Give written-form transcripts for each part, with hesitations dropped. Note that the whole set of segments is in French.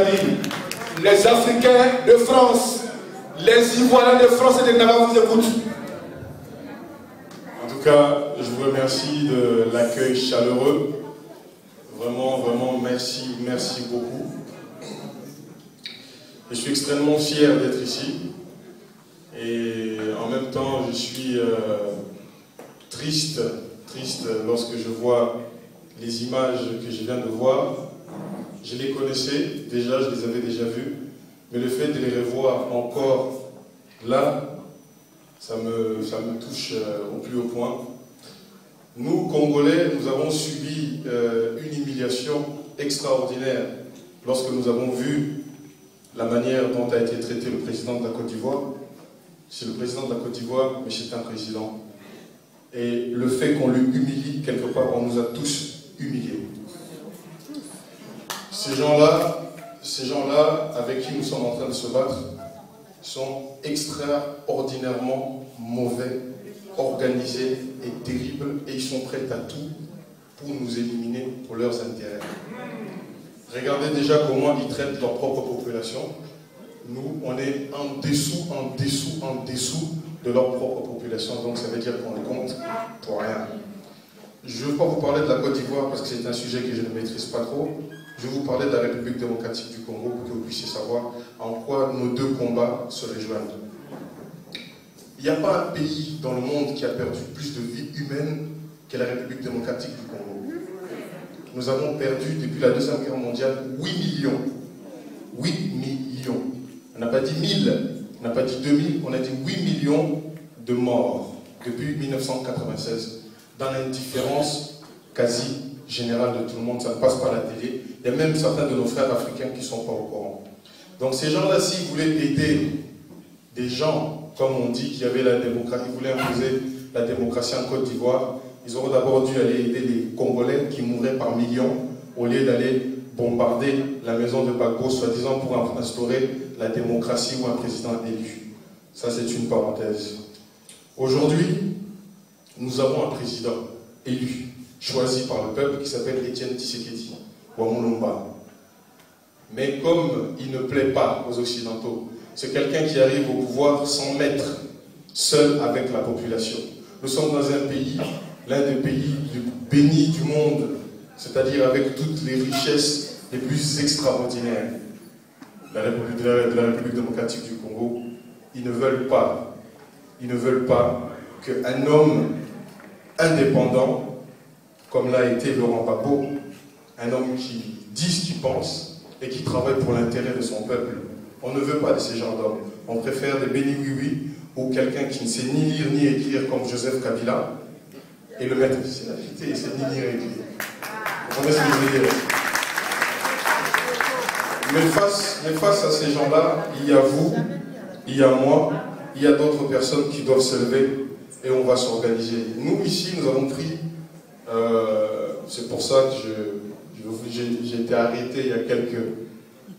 dit, les Africains de France, les Ivoiriens de France et de Navarre vous écoutent. En tout cas, je vous remercie de l'accueil chaleureux. Vraiment, vraiment, merci, merci beaucoup. Je suis extrêmement fier d'être ici. Et en même temps, je suis triste lorsque je vois les images que je viens de voir. Je les connaissais déjà, je les avais déjà vues. Mais le fait de les revoir encore là, ça me touche au plus haut point. Nous, Congolais, nous avons subi une humiliation extraordinaire lorsque nous avons vu la manière dont a été traité le président de la Côte d'Ivoire. C'est le président de la Côte d'Ivoire, mais c'est un président. Et le fait qu'on lui humilie, quelque part, on nous a tous humiliés. Ces gens-là, avec qui nous sommes en train de se battre, sont extraordinairement mauvais, organisés et terribles, et ils sont prêts à tout pour nous éliminer pour leurs intérêts. Regardez déjà comment ils traitent leur propre population. Nous, on est en dessous de leur propre population, donc ça veut dire qu'on les compte pour rien. Je ne veux pas vous parler de la Côte d'Ivoire parce que c'est un sujet que je ne maîtrise pas trop. Je vais vous parler de la République démocratique du Congo pour que vous puissiez savoir en quoi nos deux combats se rejoignent. Il n'y a pas un pays dans le monde qui a perdu plus de vies humaines que la République démocratique du Congo. Nous avons perdu depuis la Deuxième Guerre mondiale 8 millions. 8 millions. On n'a pas dit 1000, on n'a pas dit 2000, on a dit 8 millions de morts depuis 1996 dans l'indifférence quasi générale de tout le monde. Ça passe par la télé. Il y a même certains de nos frères africains qui ne sont pas au courant. Donc ces gens-là, s'ils voulaient aider des gens, comme on dit, qui avaient la démocratie, ils voulaient imposer la démocratie en Côte d'Ivoire, ils auraient d'abord dû aller aider les Congolais qui mouraient par millions, au lieu d'aller bombarder la maison de Gbagbo, soi-disant pour instaurer la démocratie ou un président élu. Ça, c'est une parenthèse. Aujourd'hui, nous avons un président élu, choisi par le peuple, qui s'appelle Étienne Tshisekedi, Wamulumba. Mais comme il ne plaît pas aux Occidentaux, c'est quelqu'un qui arrive au pouvoir sans maître, seul avec la population. Nous sommes dans un pays, l'un des pays les plus bénis du monde, c'est-à-dire avec toutes les richesses les plus extraordinaires de la République démocratique du Congo. Ils ne veulent pas qu'un homme indépendant, comme l'a été Laurent Gbagbo, un homme qui dit ce qu'il pense et qui travaille pour l'intérêt de son peuple. On ne veut pas de ces genres d'hommes. On préfère des béni oui ou quelqu'un qui ne sait ni lire ni écrire comme Joseph Kabila et le mettre. C'est la vérité, il sait ni lire et écrire. Vous comprenez ce que je veux dire? Mais face à ces gens-là, il y a vous, il y a moi, il y a d'autres personnes qui doivent se lever et on va s'organiser. Nous, ici, nous avons pris, c'est pour ça que j'ai été arrêté il y a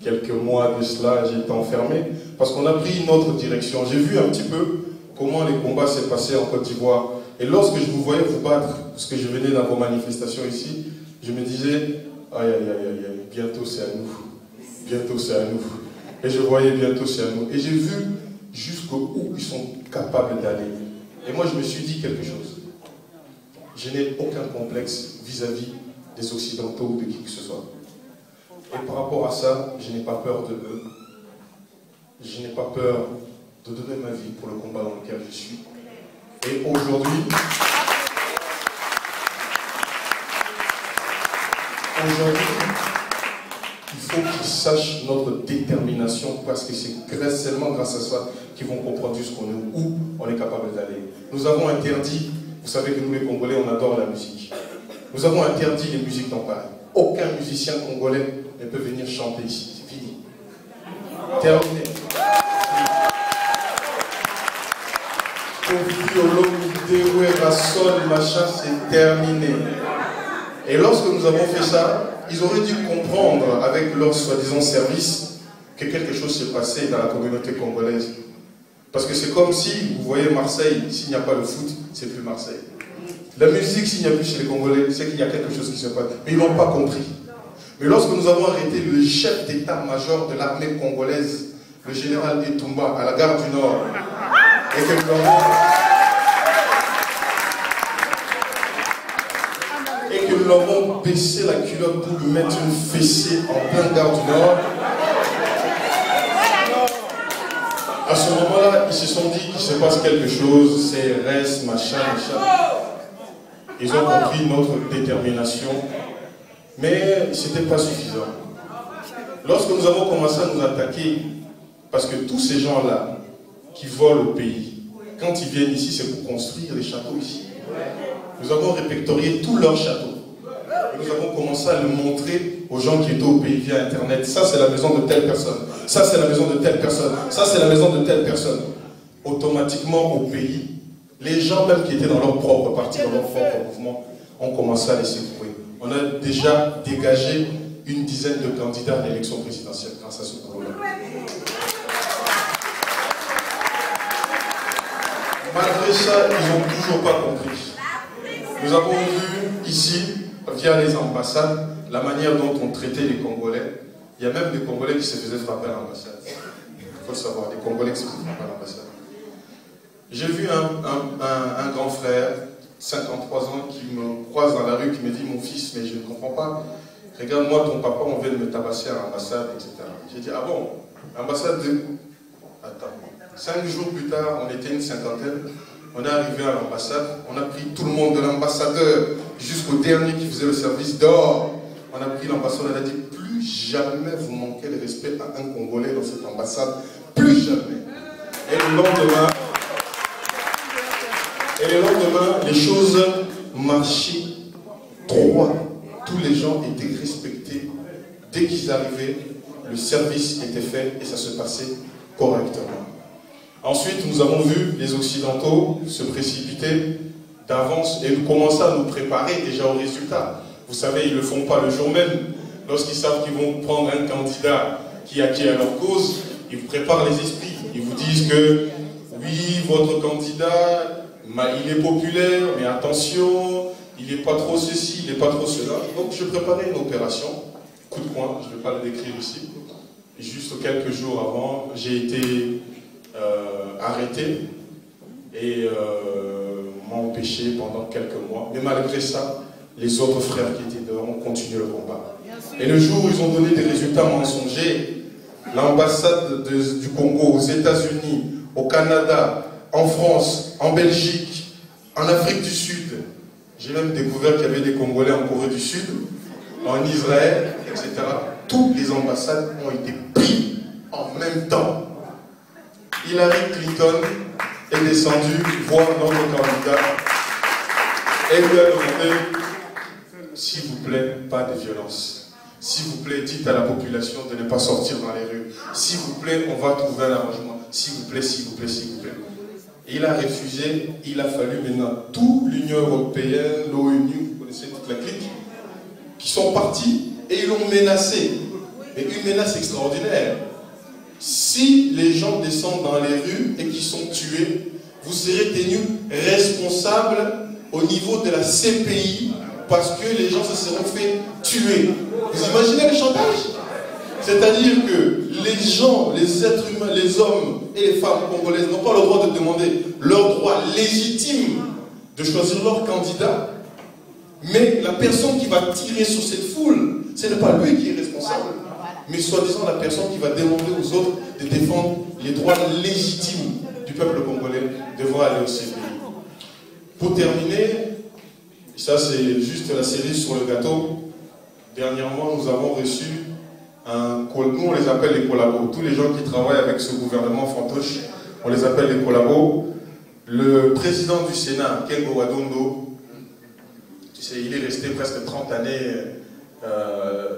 quelques mois de cela, j'ai été enfermé, parce qu'on a pris une autre direction. J'ai vu un petit peu comment les combats s'est passé en Côte d'Ivoire. Et lorsque je vous voyais vous battre, parce que je venais dans vos manifestations ici, je me disais, aïe, aïe, aïe, aïe, bientôt c'est à nous. Bientôt c'est à nous. Et je voyais bientôt c'est à nous. Et j'ai vu jusqu'où ils sont capables d'aller. Et moi je me suis dit quelque chose. Je n'ai aucun complexe vis-à-vis des Occidentaux ou de qui que ce soit. Et par rapport à ça, je n'ai pas peur de eux. Je n'ai pas peur de donner ma vie pour le combat dans lequel je suis. Et aujourd'hui, il faut qu'ils sachent notre détermination parce que c'est seulement grâce à ça qu'ils vont comprendre jusqu'où on est capable d'aller. Nous avons interdit, vous savez que nous les Congolais, on adore la musique. Nous avons interdit les musiques dans Paris. Aucun musicien congolais ne peut venir chanter ici. C'est fini. Terminé. Machin, c'est terminé. Et lorsque nous avons fait ça, ils auraient dû comprendre avec leur soi-disant service que quelque chose s'est passé dans la communauté congolaise. Parce que c'est comme si, vous voyez Marseille, s'il n'y a pas le foot, c'est plus Marseille. La musique, s'il n'y a plus chez les Congolais, c'est qu'il y a quelque chose qui se passe. Mais ils n'ont pas compris. Mais lorsque nous avons arrêté le chef d'état-major de l'armée congolaise, le général Etumba, à la gare du Nord, et que nous l'avons baissé la culotte pour lui mettre une fessée en pleine gare du Nord, à ce moment-là, ils se sont dit qu'il se passe quelque chose, CRS, machin, machin. Ils ont compris notre détermination, mais ce n'était pas suffisant. Lorsque nous avons commencé à nous attaquer, parce que tous ces gens-là qui volent au pays, quand ils viennent ici, c'est pour construire des châteaux ici. Nous avons répertorié tous leurs châteaux. Et nous avons commencé à le montrer aux gens qui étaient au pays via Internet. Ça, c'est la maison de telle personne. Ça, c'est la maison de telle personne. Ça, c'est la maison de telle personne. Automatiquement, au pays, les gens même qui étaient dans leur propre parti, dans leur propre mouvement, ont commencé à les secouer. On a déjà dégagé une dizaine de candidats à l'élection présidentielle grâce à ce problème. Malgré ça, ils n'ont toujours pas compris. Nous avons vu ici, via les ambassades, la manière dont on traitait les Congolais. Il y a même des Congolais qui se faisaient frapper à l'ambassade. Il faut le savoir, des Congolais qui se faisaient frapper à l'ambassade. J'ai vu un grand frère, 53 ans, qui me croise dans la rue, qui me dit « Mon fils, mais je ne comprends pas. Regarde-moi, ton papa, on vient de me tabasser à l'ambassade, etc. » J'ai dit « Ah bon, l'ambassade de... » Attends. 5 jours plus tard, on était une cinquantaine. On est arrivé à l'ambassade. On a pris tout le monde, de l'ambassadeur jusqu'au dernier qui faisait le service dehors. On a pris l'ambassadeur, on a dit « Plus jamais vous manquez le respect à un Congolais dans cette ambassade. Plus jamais. » Et le lendemain, les choses marchaient droit. Tous les gens étaient respectés. Dès qu'ils arrivaient, le service était fait et ça se passait correctement. Ensuite, nous avons vu les Occidentaux se précipiter d'avance et commencer à nous préparer déjà au résultat. Vous savez, ils ne le font pas le jour même. Lorsqu'ils savent qu'ils vont prendre un candidat qui a leur cause, ils vous préparent les esprits. Ils vous disent que, oui, votre candidat... il est populaire, mais attention, il n'est pas trop ceci, il n'est pas trop cela. Donc je préparais une opération, coup de poing, je ne vais pas le décrire ici. Juste quelques jours avant, j'ai été arrêté et m'ont empêché pendant quelques mois. Mais malgré ça, les autres frères qui étaient dehors ont continué le combat. Et le jour où ils ont donné des résultats mensongers, l'ambassade du Congo aux États-Unis, au Canada, en France, en Belgique, en Afrique du Sud. J'ai même découvert qu'il y avait des Congolais en Corée du Sud, en Israël, etc. Toutes les ambassades ont été prises en même temps. Hillary Clinton est descendue voir notre candidat et lui a demandé, s'il vous plaît, pas de violence. S'il vous plaît, dites à la population de ne pas sortir dans les rues. S'il vous plaît, on va trouver un arrangement. S'il vous plaît, s'il vous plaît, s'il vous plaît. Et il a refusé, il a fallu maintenant toute l'Union européenne, l'ONU, vous connaissez toute la clique, qui sont partis et ils l'ont menacé. Mais une menace extraordinaire. Si les gens descendent dans les rues et qui sont tués, vous serez tenus responsables au niveau de la CPI parce que les gens se seront fait tuer. Vous imaginez le chantage? C'est-à-dire que les gens, les êtres humains, les hommes et les femmes congolaises n'ont pas le droit de demander leur droit légitime de choisir leur candidat. Mais la personne qui va tirer sur cette foule, ce n'est pas lui qui est responsable, mais soi-disant la personne qui va demander aux autres de défendre les droits légitimes du peuple congolais devra aller au CPI. Pour terminer, ça c'est juste la cerise sur le gâteau. Dernièrement, nous avons reçu nous on les appelle les collabos. Tous les gens qui travaillent avec ce gouvernement fantoche, on les appelle les collabos. Le président du Sénat, Kengo Wadondo, il est resté presque 30 années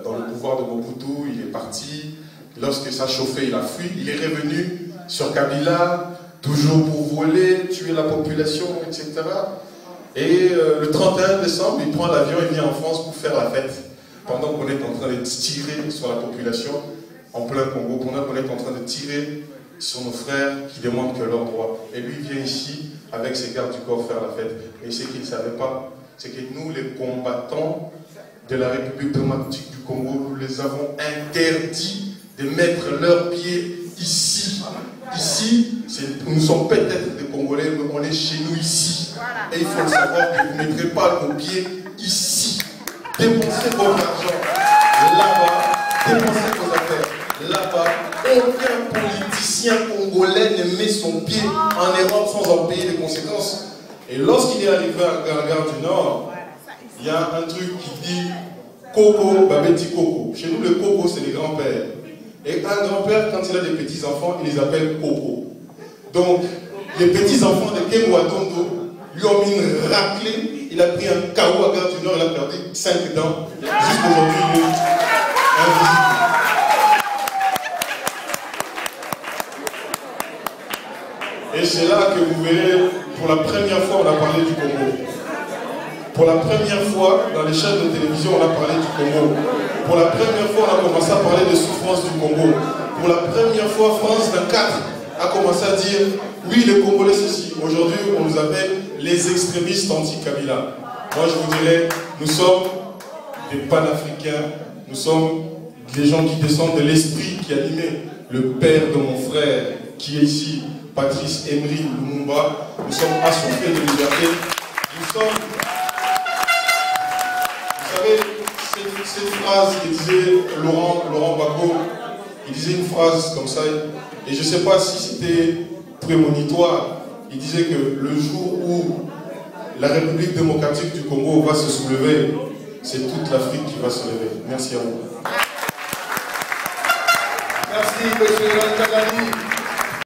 dans le pouvoir de Mobutu, il est parti. Lorsque ça chauffait, il a fui. Il est revenu sur Kabila, toujours pour voler, tuer la population, etc. Et le 31 décembre, il prend l'avion et vient en France pour faire la fête. Pendant qu'on est en train de tirer sur la population en plein Congo, pendant qu'on est en train de tirer sur nos frères qui demandent que leurs droits. Et lui vient ici avec ses gardes du corps faire la fête. Et ce qu'il ne savait pas, c'est que nous, les combattants de la République démocratique du Congo, nous les avons interdits de mettre leurs pieds ici. Ici, nous sommes peut-être des Congolais, mais on est chez nous ici. Et il faut le savoir que vous ne mettrez pas vos pieds ici. Dépensez votre argent là-bas, dépensez vos affaires là-bas. Aucun politicien congolais ne met son pied en Europe sans en payer les conséquences. Et lorsqu'il est arrivé à la gare du Nord, il y a un truc qui dit Coco, Babeti Coco. Chez nous, le Coco, c'est les grands-pères. Et un grand-père, quand il a des petits-enfants, il les appelle Coco. Donc, les petits-enfants de Kengo Atondo lui ont mis une raclée. Il a pris un KO à Gare du Nord, il a perdu 5 dents. Jusqu'aujourd'hui, il est invisible. Et c'est là que vous verrez, pour la première fois, on a parlé du Congo. Pour la première fois, dans les chaînes de télévision, on a parlé du Congo. Pour la première fois, on a commencé à parler des souffrances du Congo. Pour la première fois, France 24 a commencé à dire oui, les Congolais, ceci. Aujourd'hui, on nous appelle les extrémistes anti-Kabila. Moi, je vous dirais, nous sommes des panafricains, nous sommes des gens qui descendent de l'esprit qui animait le père de mon frère, qui est ici, Patrice Emery Lumumba. Nous sommes assoiffés de liberté. Nous sommes... Vous savez, cette phrase que disait Laurent Gbagbo, il disait une phrase comme ça, et je ne sais pas si c'était prémonitoire. Il disait que le jour où la République démocratique du Congo va se soulever, c'est toute l'Afrique qui va se lever. Merci à vous. Merci, M. Kagani.